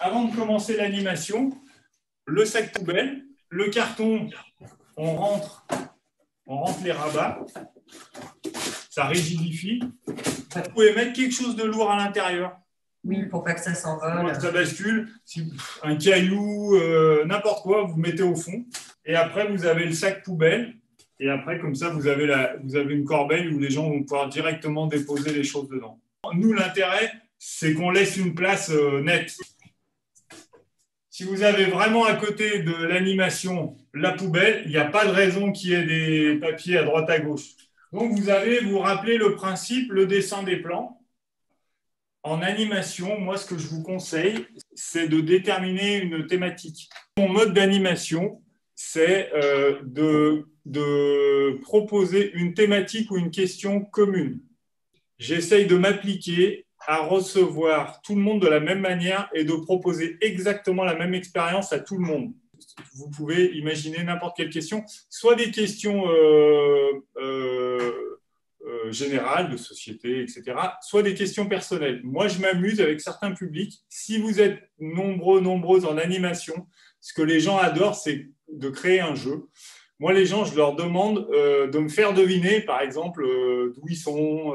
avant de commencer l'animation, le sac poubelle, le carton, on rentre les rabats, ça rigidifie. Vous pouvez mettre quelque chose de lourd à l'intérieur. Oui, pour pas que ça s'envole. Ça bascule, un caillou, n'importe quoi, vous mettez au fond. Et après, vous avez le sac poubelle. Et après, comme ça, vous avez une corbeille où les gens vont pouvoir directement déposer les choses dedans. Nous, l'intérêt, c'est qu'on laisse une place nette. Si vous avez vraiment à côté de l'animation la poubelle, il n'y a pas de raison qu'il y ait des papiers à droite à gauche. Donc, vous rappelez le principe, le dessin des plans. En animation, moi, ce que je vous conseille, c'est de déterminer une thématique. Mon mode d'animation, c'est de proposer une thématique ou une question commune. J'essaye de m'appliquer à recevoir tout le monde de la même manière et de proposer exactement la même expérience à tout le monde. Vous pouvez imaginer n'importe quelle question, soit des questions générales, de société, etc., soit des questions personnelles. Moi, je m'amuse avec certains publics. Si vous êtes nombreuses en animation, ce que les gens adorent, c'est de créer un jeu. Moi, les gens, je leur demande de me faire deviner, par exemple, d'où ils sont,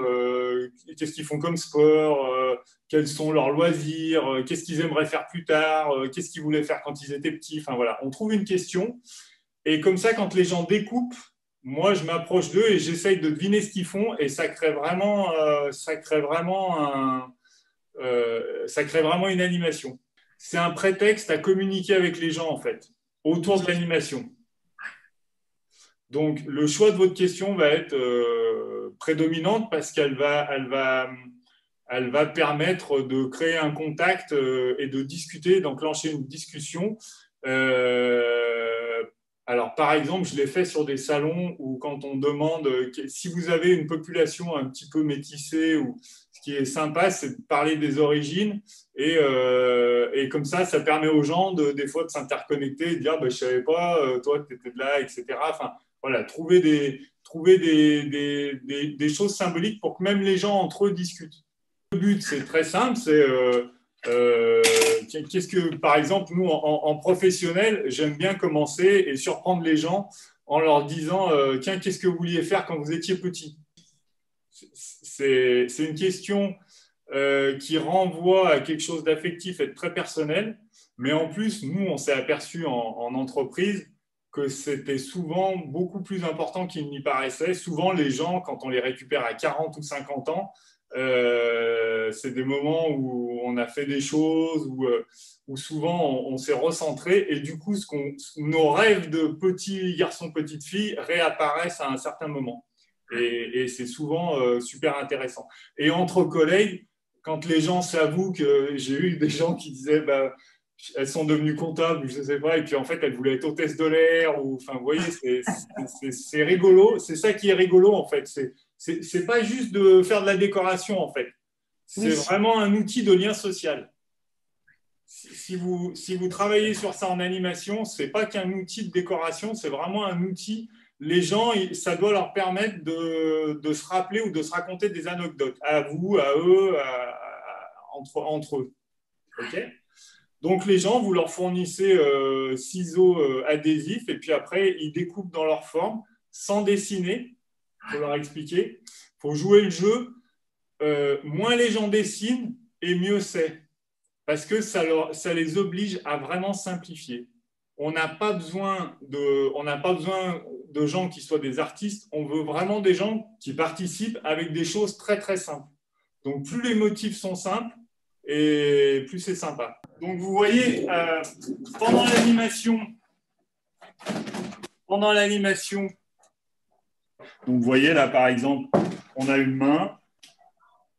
qu'est-ce qu'ils font comme sport, quels sont leurs loisirs, qu'est-ce qu'ils aimeraient faire plus tard, qu'est-ce qu'ils voulaient faire quand ils étaient petits. Enfin, voilà, on trouve une question. Et comme ça, quand les gens découpent, moi, je m'approche d'eux et j'essaye de deviner ce qu'ils font. Et ça crée vraiment une animation. C'est un prétexte à communiquer avec les gens, en fait, autour de l'animation. Donc, le choix de votre question va être prédominante parce qu'elle va permettre de créer un contact et de discuter, d'enclencher une discussion. Alors, par exemple, je l'ai fait sur des salons où quand on demande si vous avez une population un petit peu métissée, ou ce qui est sympa, c'est de parler des origines et comme ça permet aux gens des fois de s'interconnecter et de dire bah, « je ne savais pas, toi, tu étais de là, etc. » Enfin, voilà, trouver des choses symboliques pour que même les gens entre eux discutent. Le but, c'est très simple, c'est qu'est-ce que, par exemple, nous, en professionnel, j'aime bien commencer et surprendre les gens en leur disant tiens, qu'est-ce que vous vouliez faire quand vous étiez petit? C'est une question qui renvoie à quelque chose d'affectif et de très personnel, mais en plus, nous, on s'est aperçu en entreprise que c'était souvent beaucoup plus important qu'il n'y paraissait. Souvent, les gens, quand on les récupère à 40 ou 50 ans, c'est des moments où on a fait des choses, où souvent on s'est recentré et du coup, nos rêves de petits garçons, petites filles réapparaissent à un certain moment. Et c'est souvent super intéressant. Et entre collègues, quand les gens s'avouent que j'ai eu des gens qui disaient bah, elles sont devenues comptables, je ne sais pas, et puis en fait elles voulaient être hôtesse de l'air, ou enfin vous voyez, c'est rigolo, c'est ça qui est rigolo en fait. C'est pas juste de faire de la décoration en fait, c'est vraiment un outil de lien social. Si vous travaillez sur ça en animation, c'est pas qu'un outil de décoration, c'est vraiment un outil. Les gens, ça doit leur permettre de se rappeler ou de se raconter des anecdotes à vous, à eux, entre eux. Ok ? Donc, les gens, vous leur fournissez ciseaux adhésifs et puis après, ils découpent dans leur forme sans dessiner. Il faut leur expliquer. Il faut jouer le jeu. Moins les gens dessinent et mieux c'est. Parce que ça les oblige à vraiment simplifier. On n'a pas besoin de gens qui soient des artistes. On veut vraiment des gens qui participent avec des choses très, très simples. Donc, plus les motifs sont simples, et plus c'est sympa. Donc, vous voyez, pendant l'animation, donc vous voyez là, par exemple, on a une main.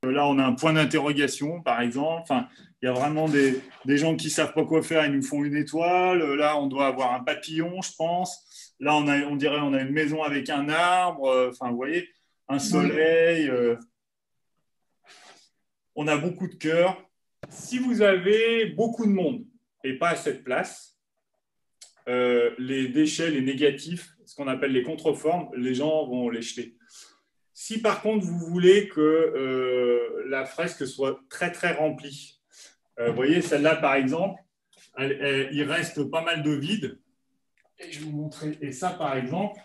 Là, on a un point d'interrogation, par exemple. Enfin, il y a vraiment des gens qui ne savent pas quoi faire, ils nous font une étoile. Là, on doit avoir un papillon, je pense. Là, on dirait qu'on a une maison avec un arbre. Enfin, vous voyez, un soleil. On a beaucoup de cœurs. Si vous avez beaucoup de monde et pas assez de place, les déchets, les négatifs, ce qu'on appelle les contreformes, les gens vont les jeter. Si par contre, vous voulez que la fresque soit très, très remplie, Vous voyez, celle-là, par exemple, il reste pas mal de vide. Et je vais vous montrer. Et ça, par exemple,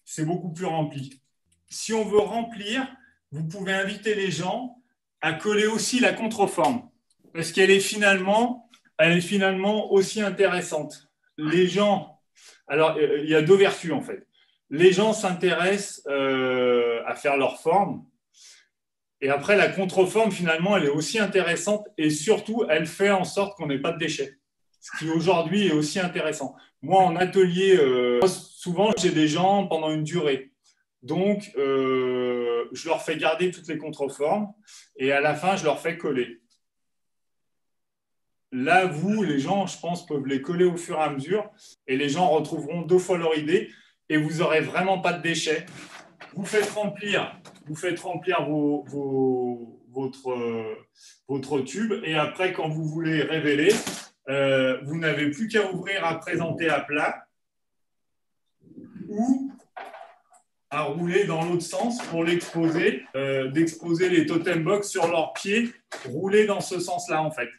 c'est beaucoup plus rempli. Si on veut remplir, vous pouvez inviter les gens à coller aussi la contreforme. Parce qu'elle est finalement aussi intéressante. Les gens, alors il y a deux vertus en fait. Les gens s'intéressent à faire leur forme. Et après, la contreforme, finalement, elle est aussi intéressante et surtout, elle fait en sorte qu'on n'ait pas de déchets. Ce qui aujourd'hui est aussi intéressant. Moi, en atelier, souvent, j'ai des gens pendant une durée. Donc, je leur fais garder toutes les contreformes et à la fin, je leur fais coller. Là, vous, les gens, je pense, peuvent les coller au fur et à mesure et les gens retrouveront 2 fois leur idée et vous n'aurez vraiment pas de déchets. Vous faites remplir votre tube et après, quand vous voulez révéler, vous n'avez plus qu'à ouvrir à présenter à plat ou à rouler dans l'autre sens pour l'exposer, d'exposer les totem box sur leurs pieds, rouler dans ce sens-là en fait.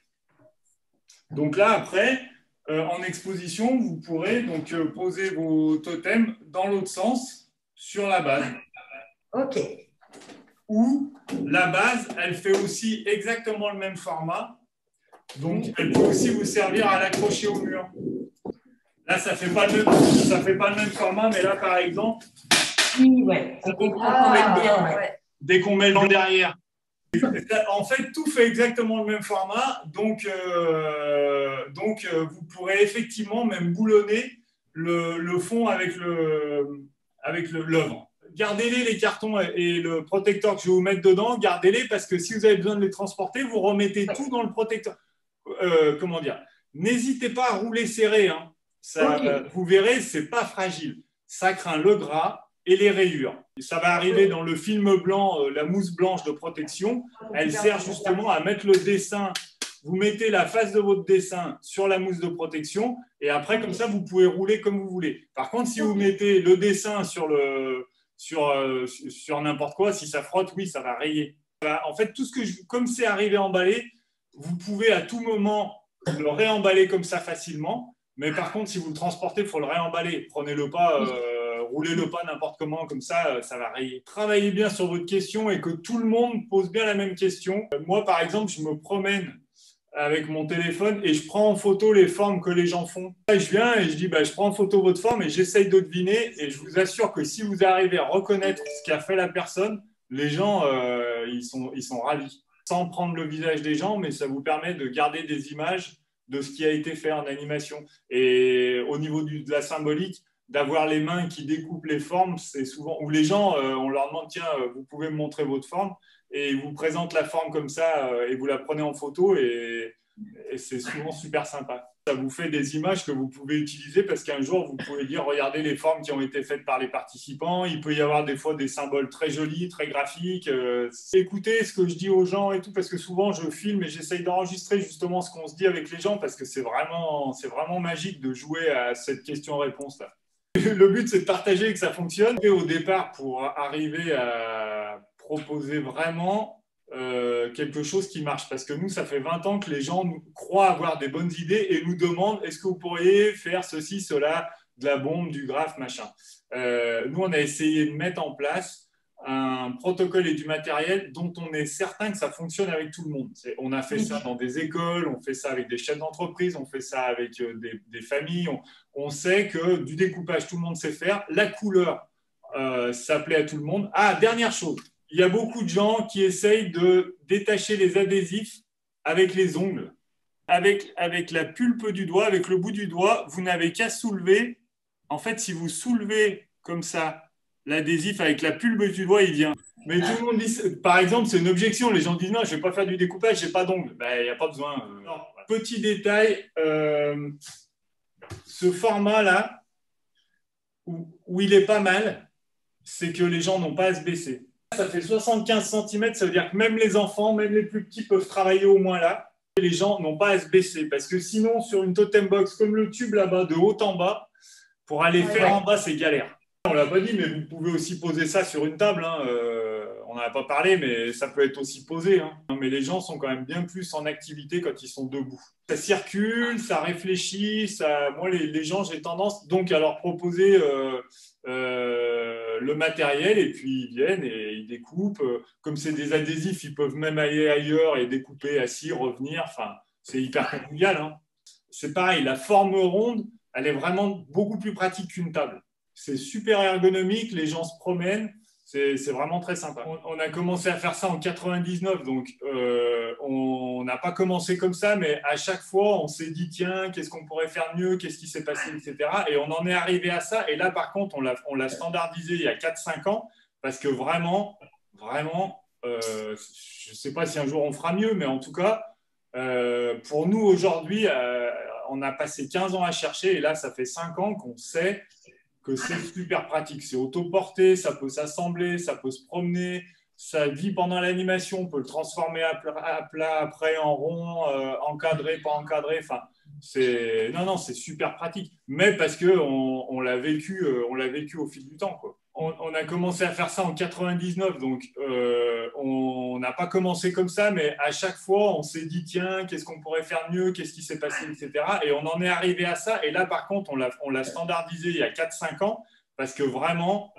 Donc là, après, en exposition, vous pourrez donc poser vos totems dans l'autre sens sur la base. OK. Ou la base, elle fait aussi exactement le même format. Donc, elle peut aussi vous servir à l'accrocher au mur. Là, ça ne fait pas le même format, mais là, par exemple, Oui, ouais. On comprend bien. Dès qu'on met le derrière. En fait, tout fait exactement le même format. Donc vous pourrez effectivement même boulonner le fond avec l'œuvre. Gardez-les, les cartons et le protecteur que je vais vous mettre dedans, gardez-les parce que si vous avez besoin de les transporter, vous remettez tout dans le protecteur. Comment dire? N'hésitez pas à rouler serré. Hein. Ça, okay. Vous verrez, ce n'est pas fragile. Ça craint le gras et les rayures. Ça va arriver dans le film blanc, la mousse blanche de protection. Elle sert justement à mettre le dessin. Vous mettez la face de votre dessin sur la mousse de protection et après, comme ça, vous pouvez rouler comme vous voulez. Par contre, si vous mettez le dessin sur n'importe quoi, si ça frotte, oui, ça va rayer. En fait, comme c'est arrivé emballé, vous pouvez à tout moment le réemballer comme ça facilement. Mais par contre, si vous le transportez, il faut le réemballer. Prenez-le pas, roulez-le pas n'importe comment, comme ça, ça va rayer. Travaillez bien sur votre question et que tout le monde pose bien la même question. Moi, par exemple, je me promène avec mon téléphone et je prends en photo les formes que les gens font. Je viens et je dis, je prends en photo votre forme et j'essaye de deviner. Et je vous assure que si vous arrivez à reconnaître ce qu'a fait la personne, les gens, ils sont ravis. Sans prendre le visage des gens, mais ça vous permet de garder des images de ce qui a été fait en animation. Et au niveau de la symbolique, d'avoir les mains qui découpent les formes, c'est souvent où les gens, on leur demande, tiens, vous pouvez me montrer votre forme, et ils vous présentent la forme comme ça, et vous la prenez en photo, et c'est souvent super sympa. Ça vous fait des images que vous pouvez utiliser parce qu'un jour, vous pouvez dire, regardez les formes qui ont été faites par les participants. Il peut y avoir des fois des symboles très jolis, très graphiques. Écoutez ce que je dis aux gens et tout, parce que souvent, je filme et j'essaye d'enregistrer justement ce qu'on se dit avec les gens parce que c'est vraiment magique de jouer à cette question-réponse-là. Le but, c'est de partager et que ça fonctionne. Et au départ, pour arriver à proposer vraiment quelque chose qui marche. Parce que nous, ça fait 20 ans que les gens nous croient avoir des bonnes idées et nous demandent est-ce que vous pourriez faire ceci, cela, de la bombe, du graphe, machin. Nous, on a essayé de mettre en place un protocole et du matériel dont on est certain que ça fonctionne avec tout le monde. On a fait ça dans des écoles, on fait ça avec des chefs d'entreprise, on fait ça avec des familles. On sait que du découpage, tout le monde sait faire. La couleur, ça plaît à tout le monde. Ah, dernière chose. Il y a beaucoup de gens qui essayent de détacher les adhésifs avec les ongles. Avec la pulpe du doigt, avec le bout du doigt, vous n'avez qu'à soulever. En fait, si vous soulevez comme ça l'adhésif avec la pulpe du doigt, il vient. Mais tout le monde dit, par exemple, c'est une objection. Les gens disent non, je ne vais pas faire du découpage, je n'ai pas d'ongles. Il n'y a pas besoin. Petit détail, ce format-là, où il est pas mal, c'est que les gens n'ont pas à se baisser. Ça fait 75 cm, ça veut dire que même les enfants, même les plus petits peuvent travailler au moins là. Et les gens n'ont pas à se baisser parce que sinon, sur une totem box comme le tube là-bas, de haut en bas, pour aller faire en bas, c'est galère. On ne l'a pas dit, mais vous pouvez aussi poser ça sur une table. Hein, on n'en a pas parlé, mais ça peut être aussi posé, hein. Mais les gens sont quand même bien plus en activité quand ils sont debout. Ça circule, ça réfléchit. Moi, les gens, j'ai tendance donc à leur proposer le matériel et puis ils viennent et ils découpent. Comme c'est des adhésifs, ils peuvent même aller ailleurs et découper assis, revenir. Enfin, c'est hyper convivial, hein. C'est pareil, la forme ronde, elle est vraiment beaucoup plus pratique qu'une table. C'est super ergonomique, les gens se promènent, c'est vraiment très sympa. On a commencé à faire ça en 99, donc on n'a pas commencé comme ça, mais à chaque fois, on s'est dit, tiens, qu'est-ce qu'on pourrait faire mieux, qu'est-ce qui s'est passé, etc. Et on en est arrivé à ça. Et là, par contre, on l'a standardisé il y a 4-5 ans, parce que vraiment, je ne sais pas si un jour on fera mieux, mais en tout cas, pour nous, aujourd'hui, on a passé 15 ans à chercher, et là, ça fait 5 ans qu'on sait que c'est super pratique. C'est autoporté, ça peut s'assembler, ça peut se promener, ça vit pendant l'animation, on peut le transformer à plat après en rond, encadré, pas encadré. Enfin, non, c'est super pratique. Mais parce qu'on on l'a vécu au fil du temps, quoi. On a commencé à faire ça en 99, donc on n'a pas commencé comme ça, mais à chaque fois, on s'est dit, tiens, qu'est-ce qu'on pourrait faire mieux, qu'est-ce qui s'est passé, etc. Et on en est arrivé à ça. Et là, par contre, on l'a standardisé il y a 4-5 ans, parce que vraiment,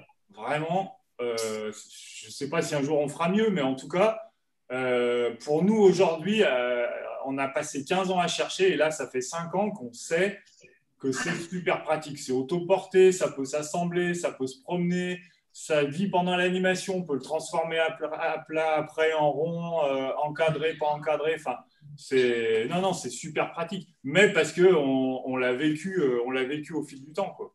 je ne sais pas si un jour on fera mieux, mais en tout cas, pour nous, aujourd'hui, on a passé 15 ans à chercher, et là, ça fait 5 ans qu'on sait que c'est super pratique. C'est autoporté, ça peut s'assembler, ça peut se promener, ça vit pendant l'animation, on peut le transformer à plat après en rond, encadré, pas encadré. Enfin, non, c'est super pratique. Mais parce qu'on on l'a vécu au fil du temps, quoi.